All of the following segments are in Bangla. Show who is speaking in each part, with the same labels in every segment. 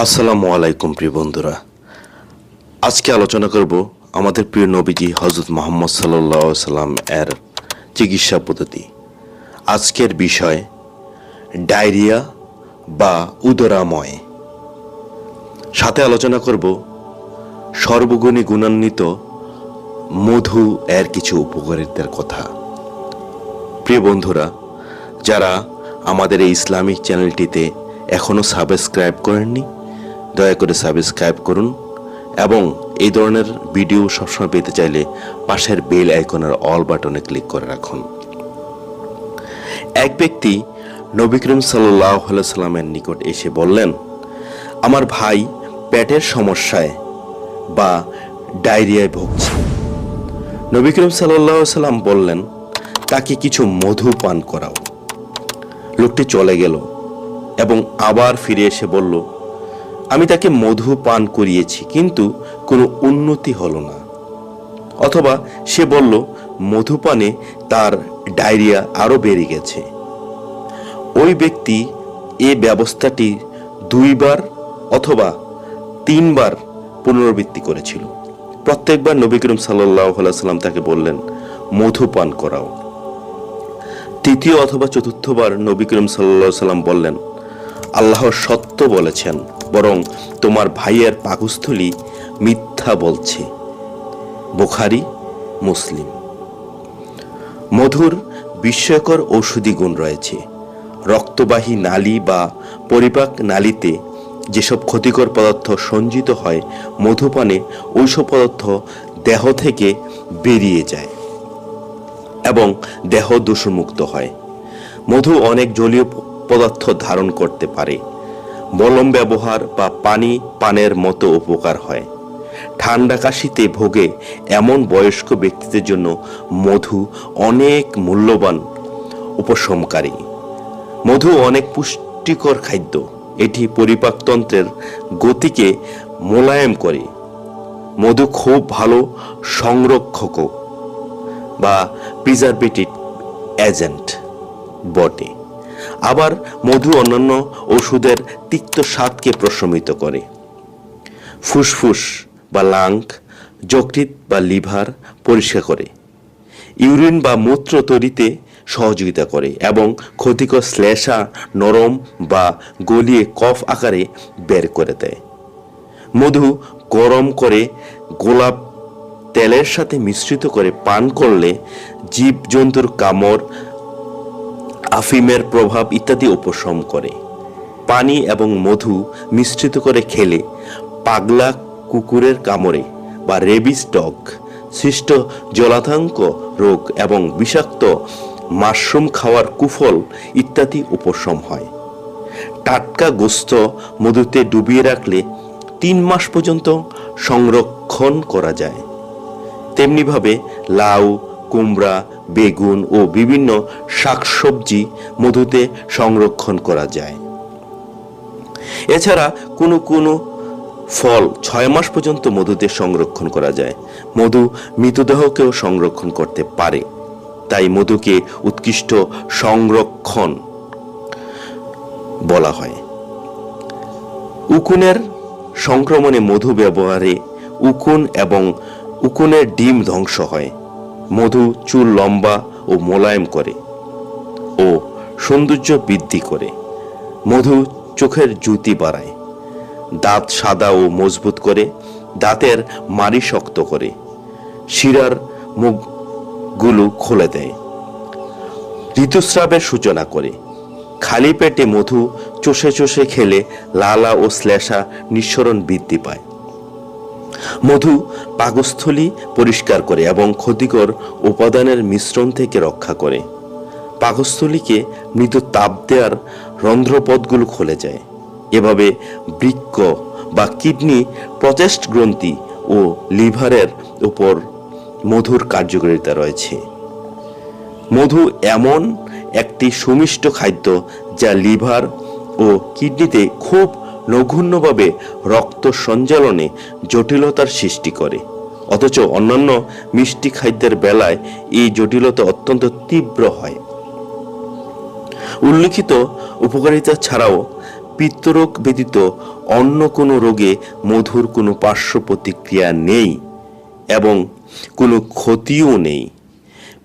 Speaker 1: আসসালামু আলাইকুম প্রিয় বন্ধুরা। আজকে আলোচনা করব আমাদের প্রিয় নবীজি হযরত মুহাম্মদ সাল্লাল্লাহু আলাইহি সাল্লাম এর চিকিৎসা পদ্ধতি। আজকের বিষয় ডায়রিয়া বা উদরাময়। সাথে আলোচনা করব সর্বগুণী গুণান্বিত মধু এর কিছু উপকারিতার কথা। প্রিয় বন্ধুরা, যারা আমাদের এই ইসলামিক চ্যানেলটিতে এখনও সাবস্ক্রাইব করেননি, দয়া করে সাবস্ক্রাইব করুন এবং এই ধরনের ভিডিও সবসময় পেতে চাইলে পাশের বেল আইকনের অল বাটনে ক্লিক করে রাখুন। এক ব্যক্তি নবী করিম সাল্লাল্লাহু আলাইহি সাল্লামের নিকট এসে বললেন, আমার ভাই পেটের সমস্যায় বা ডায়রিয়ায় ভুগছে। নবী করিম সাল্লাল্লাহু আলাইহি সাল্লাম বললেন, তাকে কিছু মধু পান করাও। লোকটি চলে গেল এবং আবার ফিরে এসে বলল, আমি তাকে মধু পান করিয়েছি কিন্তু কোনো উন্নতি হলো না। অথবা সে বলল, মধু পানে তার ডায়রিয়া আরো বেড়ে গেছে। ওই ব্যক্তি এই ব্যবস্থাটি 2 বার অথবা 3 বার পুনরাবৃত্তি করেছিল। প্রত্যেকবার নবী করিম সাল্লাল্লাহু আলাইহি সাল্লাম তাকে বললেন, মধু পান করাও। 3য় অথবা 4র্থবার নবী করিম সাল্লাল্লাহু আলাইহি সাল্লাম বললেন, আল্লাহ সত্য বলেছেন, বরং তোমার ভাইয়ের পাকস্থলী মিথ্যা বলছে। বুখারী, মুসলিম। মধুর বিস্ময়কর ঔষধি গুণ রয়েছে। রক্তবাহী নালী বা পরিপাক নালীতে যেসব ক্ষতিকর পদার্থ সঞ্চিত হয়, মধুপানে ওইসব পদার্থ দেহ থেকে বেরিয়ে যায় এবং দেহ দূষণমুক্ত হয়। মধু অনেক জলীয় পদার্থ ধারণ করতে পারে। মলম ব্যবহার বা পানি পানের মতো উপকার হয়। ঠান্ডা কাশিতে ভোগে এমন বয়স্ক ব্যক্তিদের জন্য মধু অনেক মূল্যবান উপশমকারী। মধু অনেক পুষ্টিকর খাদ্য। এটি পরিপাকতন্ত্রের গতিকে মোলায়েম করে। মধু খুব ভালো সংরক্ষক বা প্রিজারভেটিভ এজেন্ট বটে। আবার মধু অন্যান্য ওষুধের তিক্ত স্বাদকে প্রশমিত করে। ফুসফুস বা লাং, যকৃৎ বা লিভার পরিষ্কার করে। ইউরিন বা মূত্র তৈরিতে সহযোগিতা করে এবং ক্ষতিকর শ্লেষ্মা নরম বা গলিয়ে কফ আকারে বের করে দেয়। মধু গরম করে গোলাপ তেলের সাথে মিশ্রিত করে পান করলে জীবজন্তুর কামড়, আফিমের প্রভাব ইত্যাদি উপশম করে। পানি এবং মধু মিশ্রিত করে খেলে পাগলা কুকুরের কামড়ে বা রেবিস ডগ, সৃষ্ট জলাতঙ্ক রোগ এবং বিষাক্ত মাশরুম খাওয়ার কুফল ইত্যাদি উপশম হয়। টাটকা গোস্ত মধুতে ডুবিয়ে রাখলে 3 মাস পর্যন্ত সংরক্ষণ করা যায়। তেমনিভাবে লাউ, কুমড়া, বেগুন ও বিভিন্ন শাকসবজি মধুতে সংরক্ষণ করা যায়। এছাড়া কোনো কোনো ফল 6 মাস পর্যন্ত মধুতে সংরক্ষণ করা যায়। মধু মৃতদেহকেও সংরক্ষণ করতে পারে, তাই মধুকে উৎকৃষ্ট সংরক্ষণ বলা হয়। উকুনের সংক্রমণে মধু ব্যবহারে উকুন এবং উকুনের ডিম ধ্বংস হয়। মধু চুল লম্বা ও মোলায়েম করে ও সৌন্দর্য বৃদ্ধি করে। মধু চোখের জ্যোতি বাড়ায়, দাঁত সাদা ও মজবুত করে, দাঁতের মাড়ি শক্ত করে, শিরার মুখগুলো খুলে দেয়, ঋতুস্রাবের সূচনা করে। খালি পেটে মধু চষে চষে খেলে লালা ও শ্লেষ্মা নিঃসরণ বৃদ্ধি পায়। মধু পাকস্থলী পরিষ্কার করে এবং ক্ষতিকর উপাদানের মিশ্রণ থেকে রক্ষা করে। পাকস্থলীকে মৃদু তাপ দেওয়ার রন্ধ্রপথগুলো খুলে যায়। এভাবে বৃক্ক বা কিডনি, প্রজেস্ট গ্রন্থি ও লিভারের উপর মধুর কার্যকারিতা রয়েছে। মধু এমন একটি সুমিষ্ট খাদ্য যা লিভার ও কিডনিতে খুব নগণ্যভাবে রক্ত সঞ্চালনে জটিলতার সৃষ্টি করে। অথচ অন্যান্য মিষ্টি খাদ্যের বেলায় এই জটিলতা অত্যন্ত তীব্র হয়। উল্লিখিত উপকারিতা ছাড়াও পিত্তরোগ ব্যতীত অন্য কোনো রোগে মধুর কোনো পার্শ্ব প্রতিক্রিয়া নেই এবং কোনো ক্ষতিও নেই।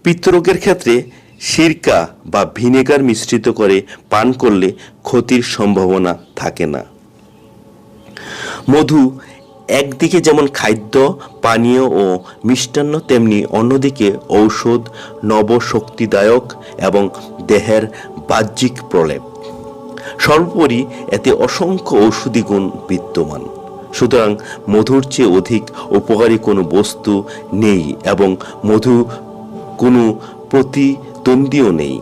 Speaker 1: পিত্তরোগের ক্ষেত্রে সিরকা বা ভিনেগার মিশ্রিত করে পান করলে ক্ষতির সম্ভাবনা থাকে না। মধু একদিকে যেমন খাদ্য, পানীয় ও মিষ্টান্ন, তেমনি অন্যদিকে ঔষধ, নবশক্তিদায়ক এবং দেহের বাহ্যিক প্রলেপ। সর্বোপরি এতে অসংখ্য ঔষধি গুণ বিদ্যমান। সুতরাং মধুর চেয়ে অধিক উপকারী কোনো বস্তু নেই এবং মধু কোনো প্রতিদ্বন্দ্বীও নেই।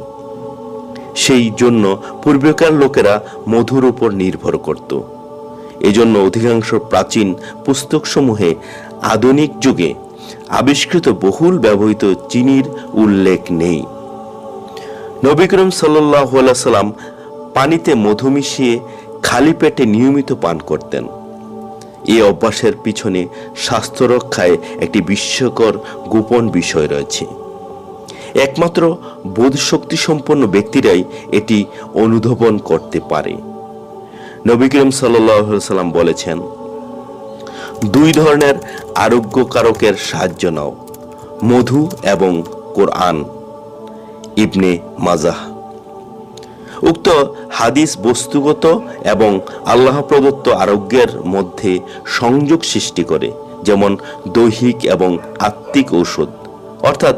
Speaker 1: সেই জন্য পূর্বেকার লোকেরা মধুর উপর নির্ভর করত। এজন্য অধিকাংশ প্রাচীন পুস্তকসমূহে আধুনিক যুগে আবিষ্কৃত বহুল ব্যবহৃত চিনির উল্লেখ নেই। নবী করিম সাল্লাল্লাহু আলাইহি ওয়াসাল্লাম পানিতে মধু মিশিয়ে খালি পেটে নিয়মিত পান করতেন। এই অভ্যাসের পিছনে স্বাস্থ্য রক্ষায় একটি বিস্ময়কর গোপন বিষয় রয়েছে। একমাত্র বোধশক্তি সম্পন্ন ব্যক্তিরাই এটি অনুধাবন করতে পারে। নবী করিম সাল্লাল্লাহু আলাইহি ওয়াসাল্লাম বলেছেন, দুই ধরনের আরোগ্যকারকের সাহায্য নাও, মধু এবং কোরআন। ইবনে মাজাহ। উক্ত হাদিস বস্তুগত এবং আল্লাহ প্রদত্ত আরোগ্যের মধ্যে সংযোগ সৃষ্টি করে, যেমন দৈহিক এবং আত্মিক ঔষধ, অর্থাৎ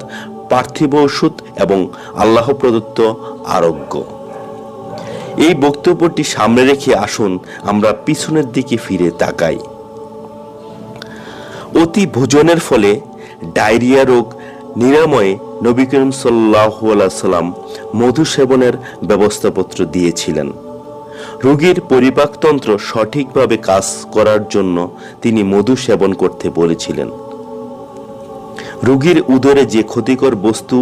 Speaker 1: পার্থিব ঔষধ এবং আল্লাহ প্রদত্ত আরোগ্য। এই বক্তব্যটি সামনে রেখে আসুন আমরা পিছনের দিকে ফিরে তাকাই। অতি ভোজনের ফলে ডায়রিয়া রোগ নিরাময়ে নবী করিম সাল্লাল্লাহু আলাইহি ওয়াসাল্লাম মধু সেবনের ব্যবস্থাপত্র দিয়েছিলেন। রোগীর পরিপাকতন্ত্র সঠিকভাবে কাজ করার জন্য তিনি মধু সেবন করতে বলেছিলেন। রোগীর উদরে যে ক্ষতিকর বস্তু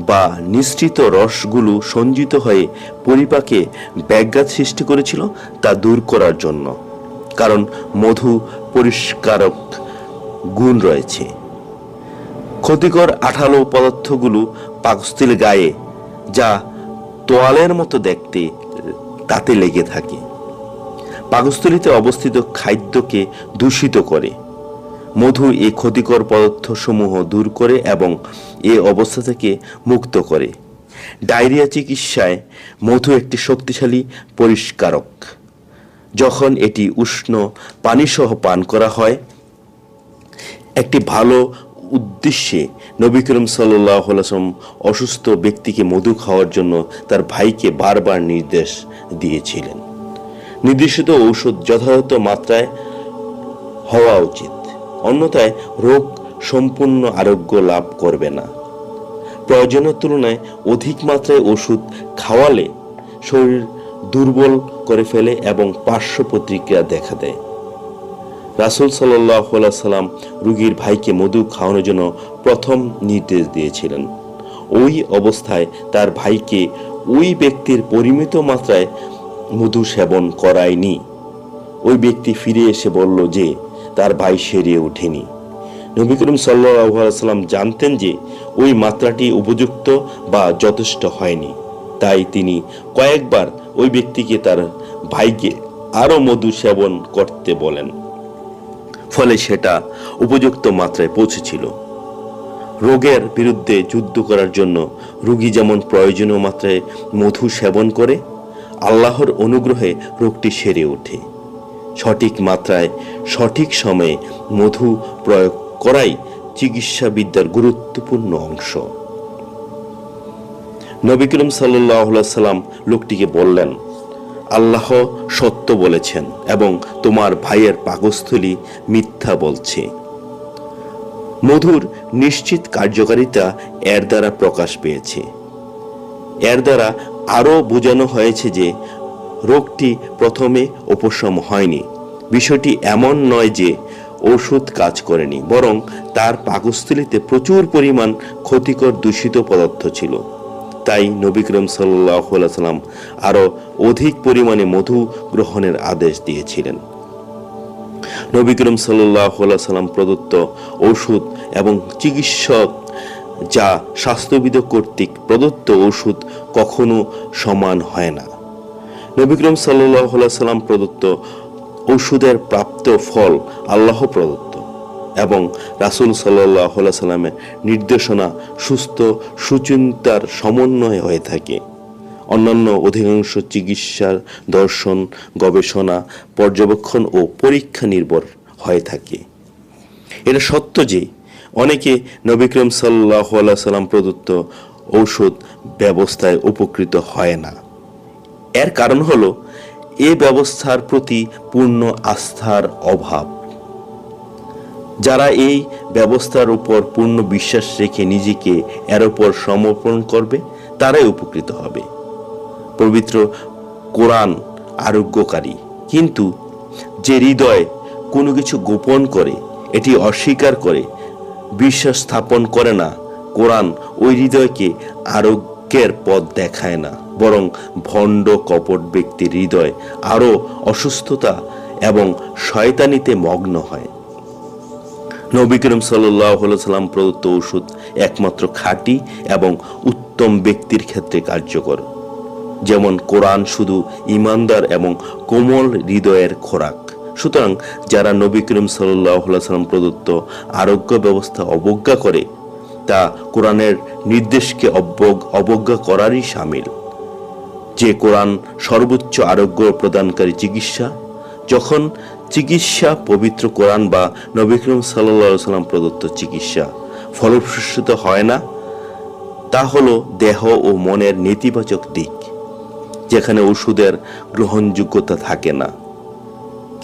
Speaker 1: বা নিঃসৃত রসগুলো সঞ্চিত হয়ে পরিপাকে ব্যাঘাত সৃষ্টি করেছিল তা দূর করার জন্য, কারণ মধু পরিষ্কারক গুণ রয়েছে। ক্ষতিকর আঠালো পদার্থগুলো পাকস্থলীর গায়ে, যা তোয়ালের মতো দেখতে, তাতে লেগে থাকে। পাকস্থলীতে অবস্থিত খাদ্যকে দূষিত করে। মধু এই ক্ষতিকর পদার্থসমূহ দূর করে এবং এই অবস্থা থেকে মুক্ত করে। ডায়রিয়া চিকিৎসায় মধু একটি শক্তিশালী পরিষ্কারক। যখন এটি উষ্ণ পানিসহ পান করা হয়, একটি ভালো উদ্দেশ্যে নবী করিম সাল্লাল্লাহু আলাইহি ওয়াসাল্লাম অসুস্থ ব্যক্তিকে মধু খাওয়ার জন্য তার ভাইকে বারবার নির্দেশ দিয়েছিলেন। নির্দেশিত ঔষধ যথাযথ মাত্রায় হওয়া উচিত, অন্যথায় রোগ সম্পূর্ণ আরোগ্য লাভ করবে না। প্রয়োজনের তুলনায় অধিক মাত্রায় ওষুধ খাওয়ালে শরীর দুর্বল করে ফেলে এবং পার্শ্ব প্রতিক্রিয়া দেখা দেয়। রাসূল সাল্লাল্লাহু আলাইহি ওয়াসাল্লাম রোগীর ভাইকে মধু খাওয়ানোর জন্য প্রথম নির্দেশ দিয়েছিলেন। ওই অবস্থায় তার ভাইকে ওই ব্যক্তির পরিমিত মাত্রায় মধু সেবন করায়নি। ওই ব্যক্তি ফিরে এসে বলল যে তার ভাই সেরে ওঠেনি। নবী করিম সাল্লাল্লাহু আলাইহি ওয়াসাল্লাম জানতেন যে ওই মাত্রাটি উপযুক্ত বা যথেষ্ট হয়নি, তাই তিনি কয়েকবার ওই ব্যক্তিকে তার ভাইকে আরো মধু সেবন করতে বলেন। ফলে সেটা উপযুক্ত মাত্রায় পৌঁছেছিল। রোগের বিরুদ্ধে যুদ্ধ করার জন্য রোগী যেমন প্রয়োজনীয় মাত্রায় মধু সেবন করে, আল্লাহর অনুগ্রহে রোগটি সেরে ওঠে। সঠিক মাত্রায় সঠিক সময়ে মধু প্রয়োগ করাই চিকিৎসাবিদ্যার গুরুত্বপূর্ণ অংশ। নবী করিম সাল্লাল্লাহু আলাইহি ওয়াসাল্লাম লোকটিকে বললেন, আল্লাহ সত্য বলেছেন এবং তোমার ভাইয়ের পাকস্থলী মিথ্যা বলছে। মধুর নিশ্চিত কার্যকারিতা এর দ্বারা প্রকাশ পেয়েছে। এর দ্বারা আরও বোঝানো হয়েছে যে রোগটি প্রথমে উপশম হয়নি। বিষয়টি এমন নয় যে ওষুধ কাজ করেনি, বরং তার পাকস্থলীতে প্রচুর পরিমাণ ক্ষতিকর দূষিত পদার্থ ছিল। তাই নবী করিম সাল্লাল্লাহু আলাইহি ওয়াসাল্লাম আরো অধিক পরিমাণে মধু গ্রহণের আদেশ দিয়েছিলেন। নবী করিম সাল্লাল্লাহু আলাইহি ওয়াসাল্লাম প্রদত্ত ঔষধ এবং চিকিৎসক যা স্বাস্থ্যবিদ কর্তৃক প্রদত্ত ঔষধ কখনো সমান হয় না। নবী করিম সাল্লাল্লাহু আলাইহি সাল্লাম প্রদত্ত ঔষধের প্রাপ্ত ফল আল্লাহ প্রদত্ত এবং রাসূল সাল্লাল্লাহু আলাইহি সাল্লামের নির্দেশনা সুস্থ সুচিন্তার সমন্বয়ে হয়ে থাকে। অন্যান্য অধিকাংশ চিকিৎসার দর্শন, গবেষণা, পর্যবেক্ষণ ও পরীক্ষা নির্ভর হয়ে থাকে। এটা সত্য যে অনেকে নবী করিম সাল্লাল্লাহু আলাইহি সাল্লাম প্রদত্ত ঔষধ ব্যবস্থায় উপকৃত হয় না। এর কারণ হলো এ ব্যবস্থার প্রতি পূর্ণ আস্থার অভাব। যারা এই ব্যবস্থার উপর পূর্ণ বিশ্বাস রেখে নিজেকে এর উপর সমর্পণ করবে তারাই উপকৃত হবে। পবিত্র কোরআন আরোগ্যকারী, কিন্তু যে হৃদয় কোনো কিছু গোপন করে, এটি অস্বীকার করে, বিশ্বাস স্থাপন করে না, কোরআন ওই হৃদয়কে আরোগ্যের পথ দেখায় না, বরং ভণ্ড কপট ব্যক্তির হৃদয় আরও অসুস্থতা এবং শয়তানিতে মগ্ন হয়। নবী করিম সাল্লাল্লাহু আলাইহি সাল্লাম প্রদত্ত ঔষধ একমাত্র খাঁটি এবং উত্তম ব্যক্তির ক্ষেত্রে কার্যকর। যেমন কোরআন শুধু ঈমানদার এবং কোমল হৃদয়ের খোরাক। সুতরাং যারা নবী করিম সাল্লাল্লাহু আলাইহি সাল্লাম প্রদত্ত আরোগ্য ব্যবস্থা অবজ্ঞা করে তা কোরআনের নির্দেশকে অবজ্ঞা করারই শামিল। যে কোরআন সর্বোচ্চ আরোগ্য প্রদানকারী চিকিৎসা, যখন চিকিৎসা পবিত্র কোরআন বা নবী করিম সাল্লাল্লাহু আলাইহি সাল্লাম প্রদত্ত চিকিৎসা ফলপ্রসূ হয় না, তা হলো দেহ ও মনের নেতিবাচক দিক, যেখানে ঔষধের গ্রহণযোগ্যতা থাকে না।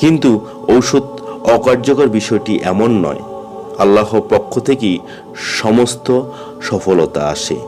Speaker 1: কিন্তু ঔষধ অকার্যকর বিষয়টি এমন নয়। আল্লাহর পক্ষ থেকেই সমস্ত সফলতা আসে।